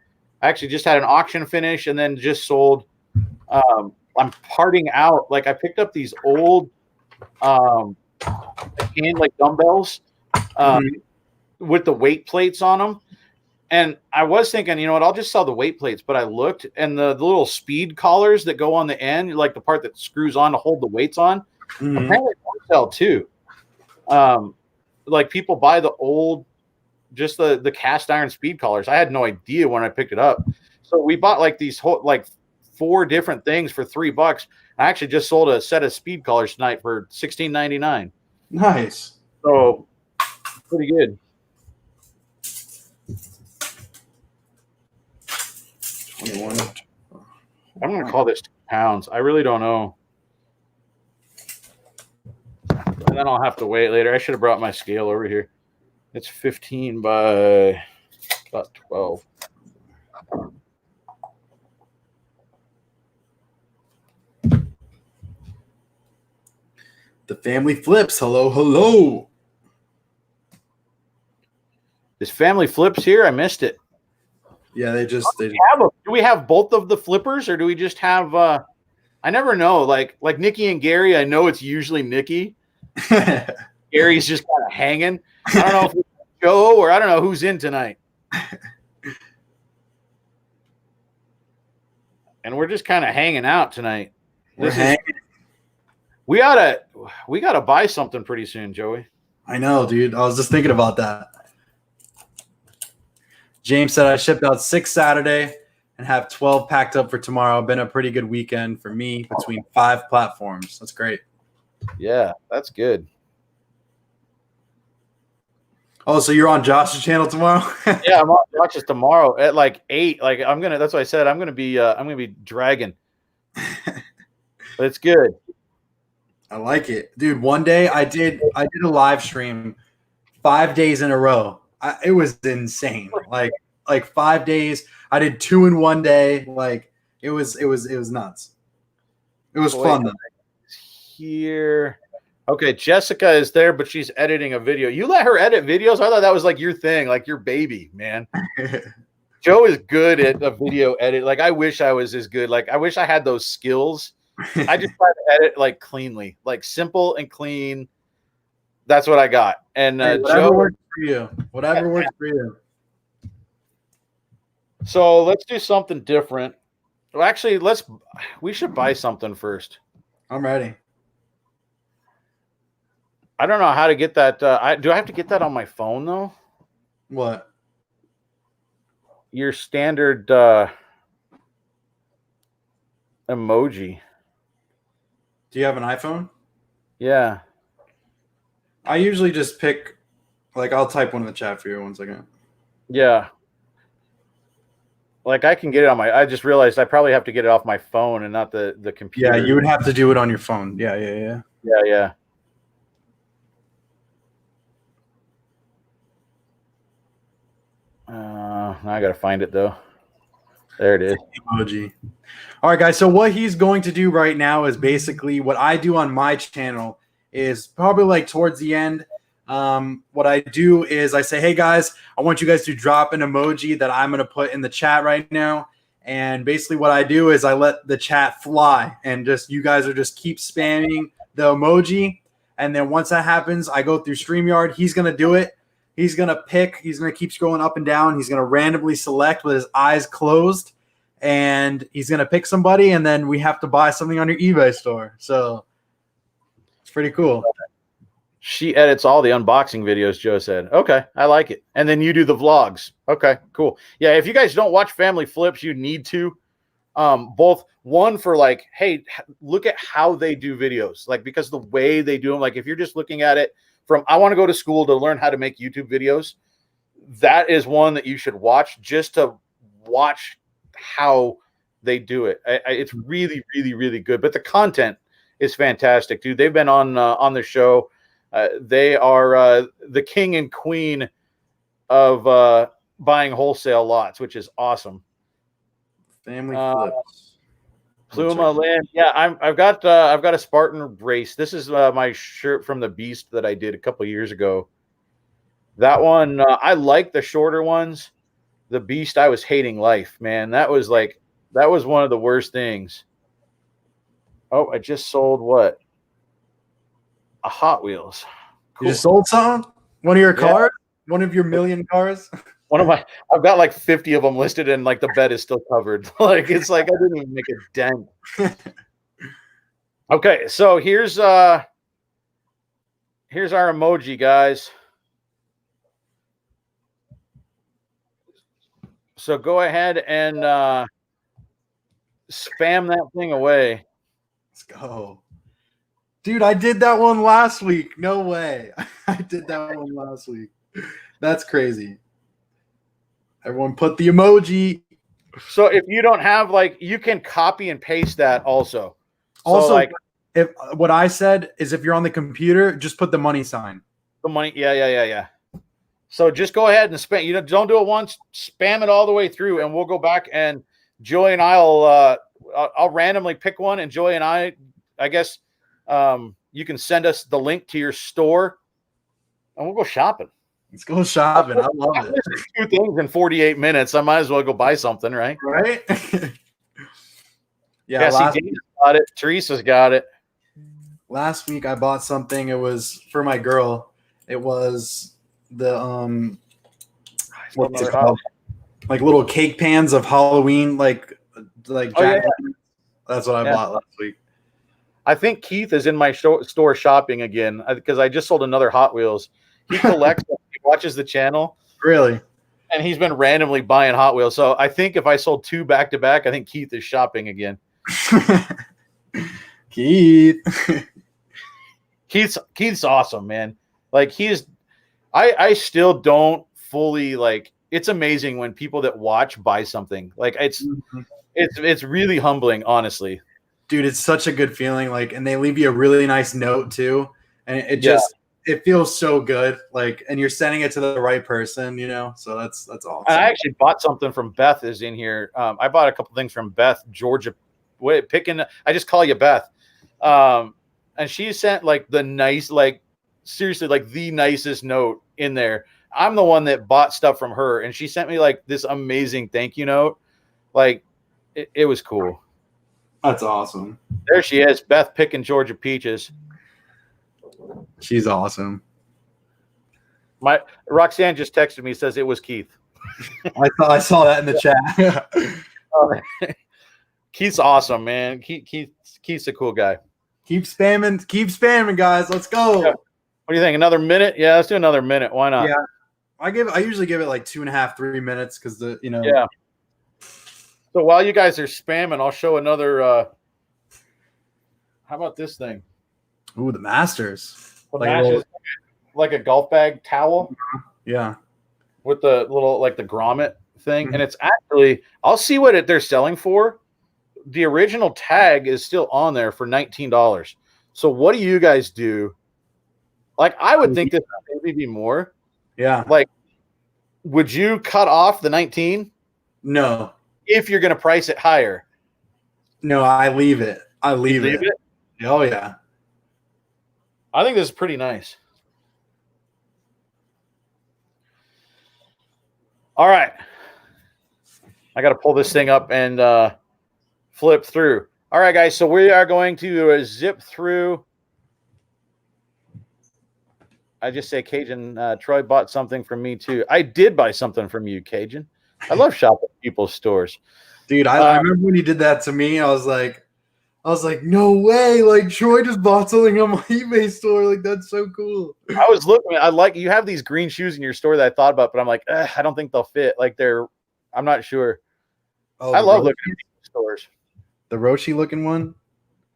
I actually just had an auction finish, and then just sold. I'm parting out. Like I picked up these old, like dumbbells, with the weight plates on them, and I was thinking, you know what, I'll just sell the weight plates. But I looked, and the little speed collars that go on the end, like the part that screws on to hold the weights on, apparently they sell too. Like people buy the old, just the cast iron speed collars. I had no idea when I picked it up. So we bought like these whole, like 4 different things for $3. I actually just sold a set of speed collars tonight for $16.99. Nice. So pretty good. 21. I'm going to call this 2 pounds. I really don't know. And then I'll have to wait later. I should have brought my scale over here. It's 15 by about 12. The family flips. Hello. This family flips here. I missed it. Yeah, do we have both of the flippers, or do we just have I never know. Like Nikki and Gary, I know it's usually Nikki. Gary's just kind of hanging. I don't know if it's Joe or I don't know who's in tonight. And we're just kind of hanging out tonight. We gotta buy something pretty soon, Joey. I know, dude. I was just thinking about that. James said I shipped out 6 Saturday and have 12 packed up for tomorrow. Been a pretty good weekend for me between 5 platforms. That's great. Yeah, that's good. Oh, so you're on Josh's channel tomorrow? Yeah, I'm on Josh's tomorrow at like 8. Like that's what I said. I'm gonna be dragging. But it's good. I like it. Dude, one day I did a live stream 5 days in a row. It was insane. Like 5 days. I did 2 in one day. Like it was nuts. It was fun though. Here. Okay, Jessica is there, but she's editing a video. You let her edit videos? I thought that was like your thing, like your baby, man. Joe is good at a video edit. Like I wish I was as good. Like I wish I had those skills. I just try to edit like cleanly, like simple and clean. That's what I got. And whatever Joe works for you. Whatever works for you. So let's do something different. Well, actually, we should buy something first. I'm ready. I don't know how to get that. Do I have to get that on my phone though? What? Your standard emoji. Do you have an iPhone? Yeah. I usually just pick, like, I'll type one in the chat for you 1 second. Yeah. Like I can get it on I just realized I probably have to get it off my phone and not the computer. Yeah, you would have to do it on your phone. Yeah. Yeah. Now I got to find it though. There it is. Emoji. All right, guys. So what he's going to do right now is basically what I do on my channel is probably like towards the end. What I do is I say, hey guys, I want you guys to drop an emoji that I'm going to put in the chat right now. And basically what I do is I let the chat fly and just, you guys are just keep spamming the emoji. And then once that happens, I go through StreamYard. He's going to do it. He's going to pick. He's going to keep scrolling up and down. He's going to randomly select with his eyes closed. And he's going to pick somebody. And then we have to buy something on your eBay store. So it's pretty cool. She edits all the unboxing videos, Joe said. Okay, I like it. And then you do the vlogs. Okay, cool. Yeah, if you guys don't watch Family Flips, you need to. Both one for like, hey, look at how they do videos. Like, because the way they do them, like if you're just looking at it from, I want to go to school to learn how to make YouTube videos, that is one that you should watch just to watch how they do it. It's really, really, really good. But the content is fantastic, dude. They've been on the show. They are the king and queen of buying wholesale lots, which is awesome. Family Flips. Pluma Land. Yeah, I've got a Spartan race. This is my shirt from the Beast that I did a couple years ago. That one, I like the shorter ones. The Beast, I was hating life, man. That was one of the worst things. Oh, I just sold what? A Hot Wheels. Cool. You just sold something? One of your cars? One of your million cars? I've got like 50 of them listed, and like the bed is still covered. Like it's like I didn't even make a dent. Okay, so here's our emoji, guys. So go ahead and spam that thing away. Let's go. Dude, I did that one last week. No way. I did that one last week. That's crazy. Everyone put the emoji. So if you don't have, like, you can copy and paste that also. Also, like, if what I said is if you're on the computer, just put the money sign. The money. Yeah. So just go ahead and spam. You don't do it once. Spam it all the way through, and we'll go back, and Joey and I'll randomly pick one, and Joey and I guess you can send us the link to your store, and we'll go shopping. Let's go shopping. I love it. 2 things in 48 minutes. I might as well go buy something, right? Right? Yeah. See, Dana's got it. Teresa's got it. Last week I bought something. It was for my girl. It was the what's it called? Like little cake pans of Halloween, like Jack. That's what I bought last week. I think Keith is in my store shopping again because I just sold another Hot Wheels. He collects them. He watches the channel. Really? And he's been randomly buying Hot Wheels. So I think if I sold 2 back to back, I think Keith is shopping again. Keith's awesome, man. Like I still don't fully like. It's amazing when people that watch buy something. Like it's really humbling, honestly. Dude, it's such a good feeling. Like, and they leave you a really nice note too, and it just it feels so good. Like, and you're sending it to the right person, you know. So that's awesome. I actually bought something from Beth. Is in here. I bought a couple things from Beth, Georgia. I just call you Beth. And she sent like the nice, like seriously, like the nicest note in there. I'm the one that bought stuff from her, and she sent me like this amazing thank you note. Like, it was cool. That's awesome. There she is, Beth picking Georgia peaches. She's awesome. My Roxanne just texted me, says it was Keith. I saw that in the chat. Keith's awesome, man. Keith's a cool guy. Keep spamming, guys. Let's go. Yeah. What do you think? Another minute? Yeah, let's do another minute. Why not? Yeah, I usually give it like 2.5, 3 minutes because Yeah. So while you guys are spamming, I'll show another. How about this thing? Ooh, the Masters. Like a golf bag towel. Yeah. With the little like the grommet thing, and it's actually I'll see what they're selling for. The original tag is still on there for $19. So what do you guys do? Like I would think this would maybe be more. Yeah. Like, would you cut off the 19? No. If you're going to price it higher. No, I leave it. Leave it. Oh yeah. I think this is pretty nice. All right. I got to pull this thing up and flip through. All right, guys. So we are going to zip through I just say Cajun. Troy bought something from me too. I did buy something from you, Cajun. I love shopping at people's stores, dude. I remember when you did that to me. I was like, no way! Like Troy just bought something on my eBay store. Like that's so cool. I was looking. I like you have these green shoes in your store that I thought about, but I'm like, I don't think they'll fit. Like I'm not sure. Oh, I love looking at these stores. The Roshi looking one.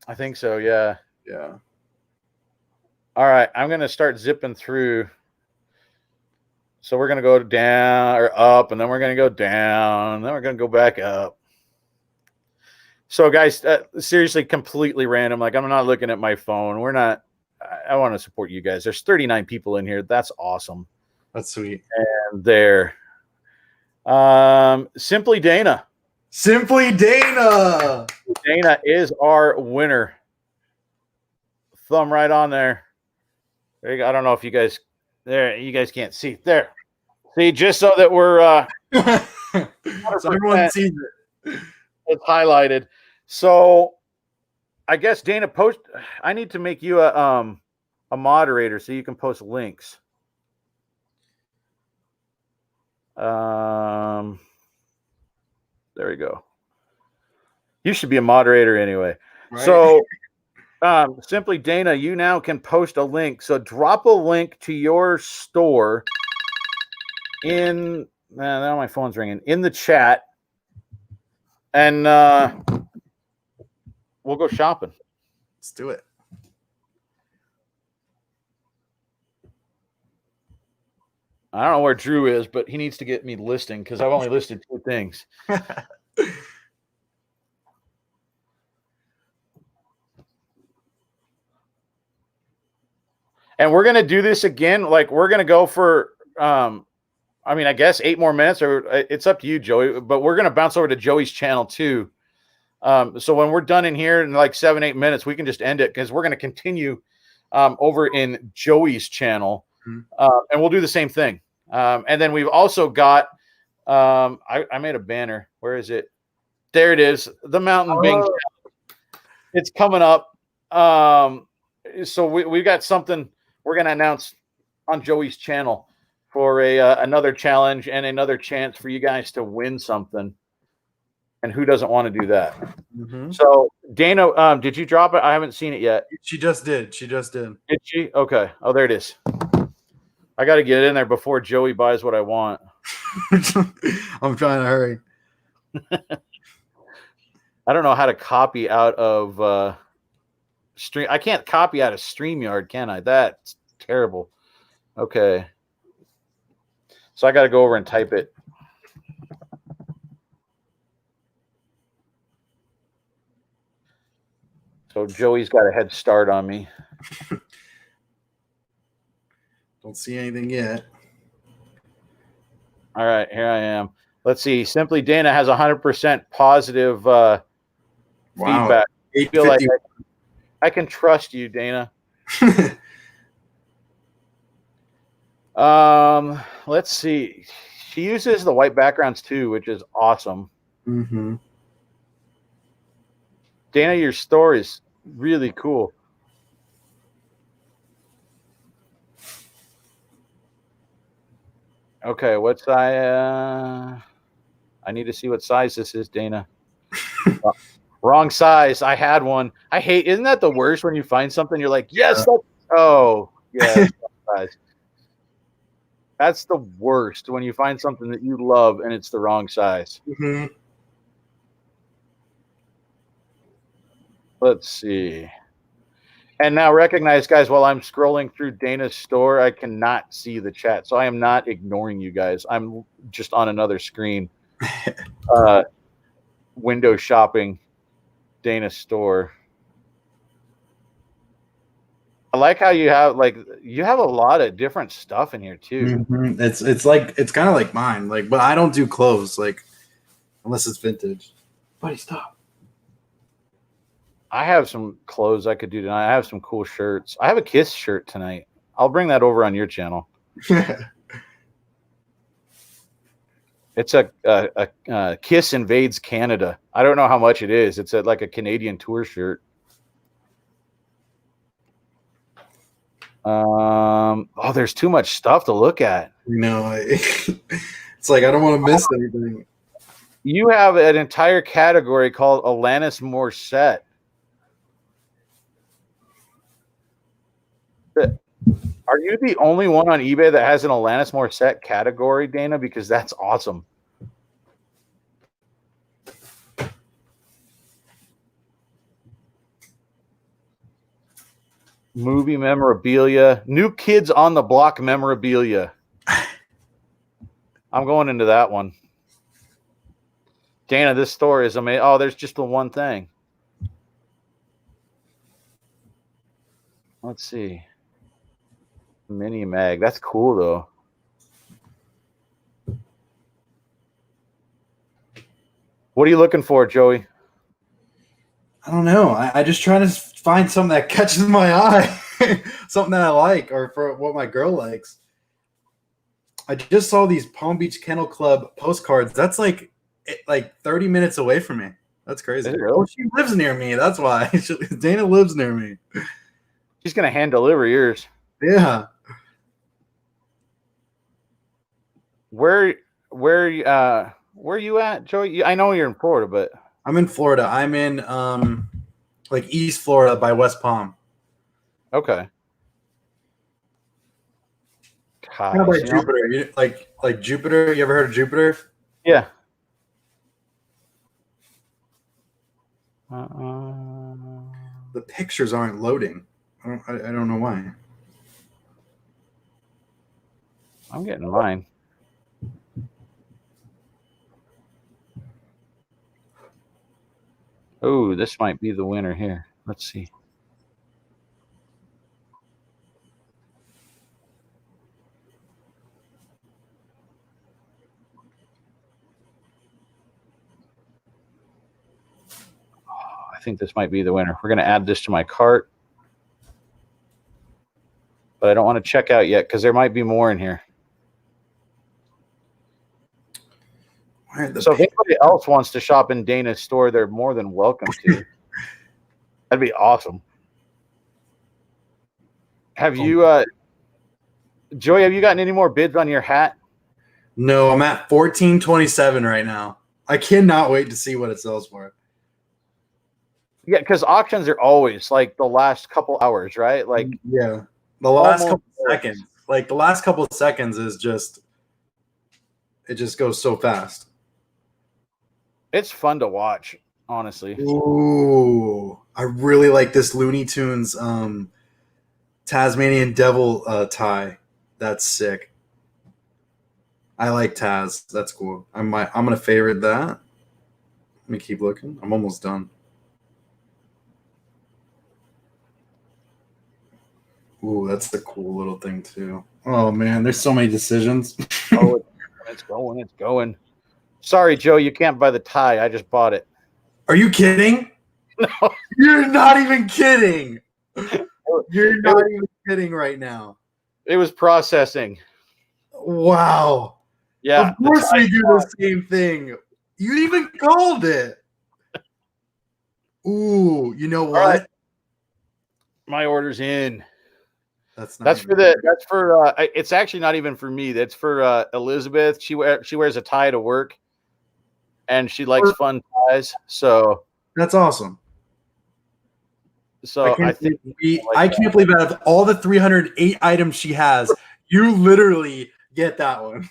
I think so. Yeah. Yeah. All right, I'm gonna start zipping through. So we're gonna go down or up, and then we're gonna go down, and then we're gonna go back up. So, guys, seriously, completely random. Like, I'm not looking at my phone. We're not. I want to support you guys. There's 39 people in here. That's awesome. That's sweet. And there. Simply Dana. Simply Dana. Dana is our winner. Thumb right on there. There you go. I don't know if you guys there. You guys can't see there. See, just so that we're so everyone sees it. It's highlighted. So I guess Dana I need to make you a moderator so you can post links. There we go. You should be a moderator anyway. Right. So Simply Dana, you now can post a link. So drop a link to your store now my phone's ringing, in the chat. And we'll go shopping. Let's do it. I don't know where Drew is, but he needs to get me listing because I've only listed 2 things. And we're going to do this again. Like, we're going to go for, I guess 8 more minutes, or it's up to you, Joey. But we're going to bounce over to Joey's channel too. So when we're done in here in like 7-8 minutes, we can just end it because we're going to continue over in Joey's channel, and we'll do the same thing. And then we've also got I made a banner. Where is it? There it is. The Mountain Bing. It's coming up. So we've got something we're going to announce on Joey's channel for another challenge and another chance for you guys to win something. And who doesn't want to do that? Mm-hmm. So Dana, did you drop it? I haven't seen it yet. She just did. Did she? Okay. Oh, there it is. I got to get in there before Joey buys what I want. I'm trying to hurry. I don't know how to copy out of stream. I can't copy out of StreamYard, can I? That's terrible. Okay. So I got to go over and type it. So Joey's got a head start on me. Don't see anything yet. All right, here I am. Let's see. Simply Dana has 100% positive feedback. I feel like I can trust you, Dana. Let's see. She uses the white backgrounds too, which is awesome. Mm-hmm. Dana, your store is really cool. Okay, what size? I need to see what size this is, Dana. Wrong size. I had one. Isn't that the worst when you find something, you're like, yes, yeah, size. That's the worst when you find something that you love and it's the wrong size. Mm-hmm. Let's see. And now recognize, guys, while I'm scrolling through Dana's store, I cannot see the chat. So I am not ignoring you guys. I'm just on another screen. Window shopping Dana's store. I like how you have a lot of different stuff in here too. Mm-hmm. It's kind of like mine. But I don't do clothes unless it's vintage. Buddy, stop. I have some clothes I could do tonight. I have some cool shirts. I have a Kiss shirt tonight. I'll bring that over on your channel. It's a Kiss Invades Canada. I don't know how much it is. It's like a Canadian tour shirt. Oh, there's too much stuff to look at. It's like I don't want to miss anything. You have an entire category called Alanis Morissette. Are you the only one on eBay that has an Alanis Morissette category, Dana? Because that's awesome. Movie memorabilia, New Kids on the Block memorabilia. I'm going into that one. Dana, this store is amazing. Oh, there's just the one thing. Let's see. Mini mag. That's cool, though. What are you looking for, Joey? I don't know. I just try to find something that catches my eye, something that I like, or for what my girl likes. I just saw these Palm Beach Kennel Club postcards. That's like 30 minutes away from me. That's crazy. Really? Oh, she lives near me. That's why. Dana lives near me. She's gonna hand deliver yours. Yeah. Where are you at, Joey? I know you're in Florida, but I'm in Florida. I'm in like East Florida by West Palm. okay. Kind of by Jupiter. Like Jupiter. You ever heard of Jupiter? Yeah. The pictures aren't loading. I don't know why. I'm getting mine. Oh, this might be the winner here. Let's see. I think this might be the winner. We're going to add this to my cart. But I don't want to check out yet because there might be more in here. So if anybody else wants to shop in Dana's store, they're more than welcome to. That'd be awesome. Have you, Joey, have you gotten any more bids on your hat? No, I'm at 1427 right now. I cannot wait to see what it sells for. Yeah, because auctions are always like the last couple hours, right? Like, yeah, the last couple seconds. Like the last couple of seconds is just, it just goes so fast. It's fun to watch, honestly. Ooh, I really like this Looney Tunes Tasmanian Devil tie. That's sick. I like Taz. That's cool. I'm gonna favorite that. Let me keep looking. I'm almost done. Ooh, that's a cool little thing too. Oh man, there's so many decisions. Oh, it's going. Sorry, Joe, you can't buy the tie. I just bought it. Are you kidding? No. You're not even kidding. You're not even kidding right now. It was processing. Wow. Yeah. Of course we do the same thing. You even called it. Ooh, you know what? Right. My order's in. That's for it's actually not even for me. That's for Elizabeth. She wears a tie to work and she likes fun ties. So that's awesome. So I can't believe out of all the 308 items she has, you literally get that one.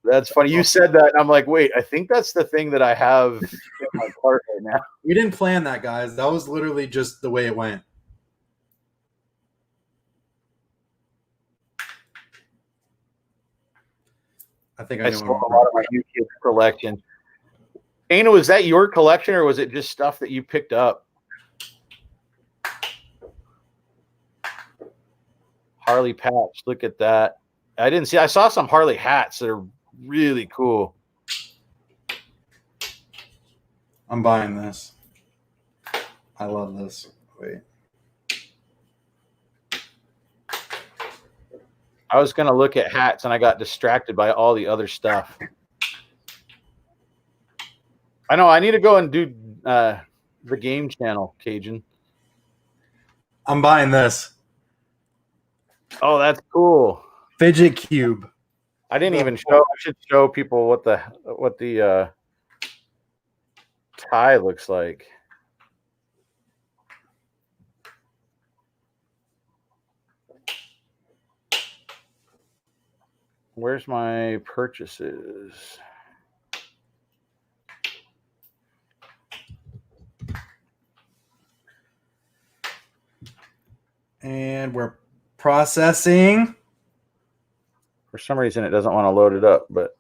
That's funny. You said that, and I'm like, wait, I think that's the thing that I have in my cart right now. We didn't plan that, guys. That was literally just the way it went. I think I stole a lot of my New Kids collection. Dana, was that your collection, or was it just stuff that you picked up? Harley patch. Look at that. I saw some Harley hats that are really cool. I'm buying this. I love this. Wait. I was going to look at hats and I got distracted by all the other stuff. I know I need to go and do the game channel, Cajun. I'm buying this. Oh, that's cool. Fidget cube. I didn't even show. I should show people what the tie looks like. Where's my purchases? And we're processing. For some reason, it doesn't want to load it up, but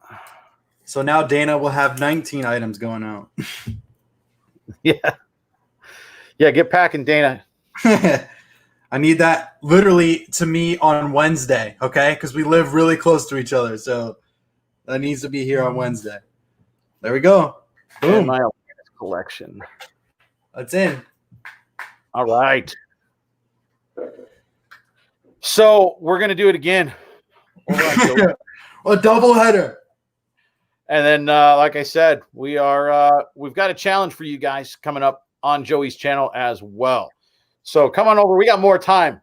so now Dana will have 19 items going out. yeah, get packing, Dana. I need that literally to me on Wednesday, okay? Because we live really close to each other, so that needs to be here on Wednesday. There we go. Boom. And my collection. That's in. All right. So we're gonna do it again. A double header. And then, like I said, we've got a challenge for you guys coming up on Joey's channel as well. So come on over. We got more time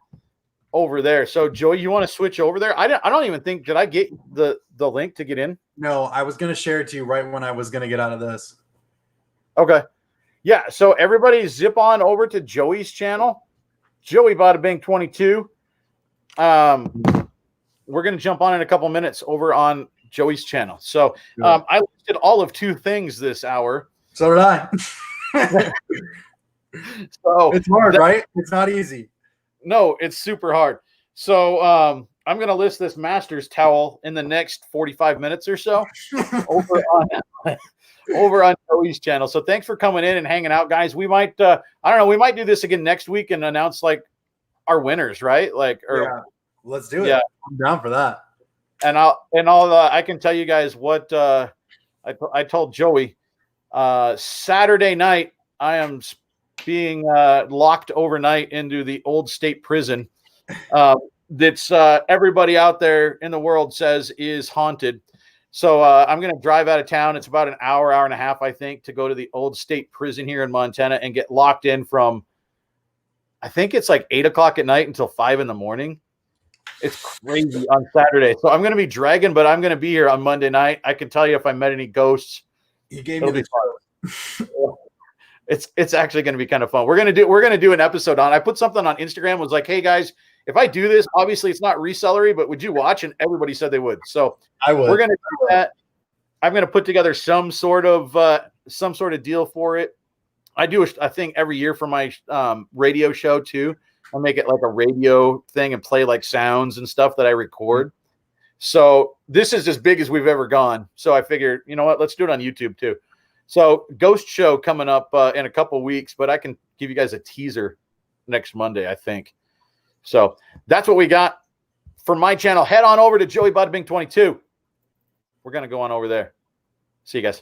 over there. So Joey, you want to switch over there? I don't even think, did I get the link to get in? No, I was going to share it to you right when I was going to get out of this. Okay. Yeah. So everybody zip on over to Joey's channel. Joey Bada Bing 22. We're going to jump on in a couple minutes over on Joey's channel. So I listed all of 2 things this hour. So did I. So it's hard, right? It's not easy. No, it's super hard. So I'm going to list this Masters towel in the next 45 minutes or so over on Joey's channel. So thanks for coming in and hanging out, guys. We might, I don't know, we might do this again next week and announce like our winners, right? Like, or yeah. Let's do it. Yeah. I'm down for that. And I can tell you guys what I told Joey. Saturday night, I am being locked overnight into the old state prison. That's everybody out there in the world says is haunted. So I'm going to drive out of town. It's about an hour and a half, I think, to go to the old state prison here in Montana and get locked in from, I think it's like 8 o'clock at night until 5 in the morning. It's crazy on Saturday. So I'm going to be dragging, but I'm going to be here on Monday night. I can tell you if I met any ghosts. You gave me the It's actually going to be kind of fun. We're going to do an episode on. I put something on Instagram, was like, hey guys, if I do this, obviously it's not resellery, but would you watch? And everybody said they would. So I would. We're going to do that. I'm going to put together some sort of deal for it. I do a thing every year for my radio show too. I'll make it like a radio thing and play like sounds and stuff that I record. So this is as big as we've ever gone. So I figured, you know what, let's do it on YouTube too. So ghost show coming up in a couple weeks, but I can give you guys a teaser next Monday, I think. So that's what we got for my channel. Head on over to Joey Bada Bing 22. We're going to go on over there. See you guys.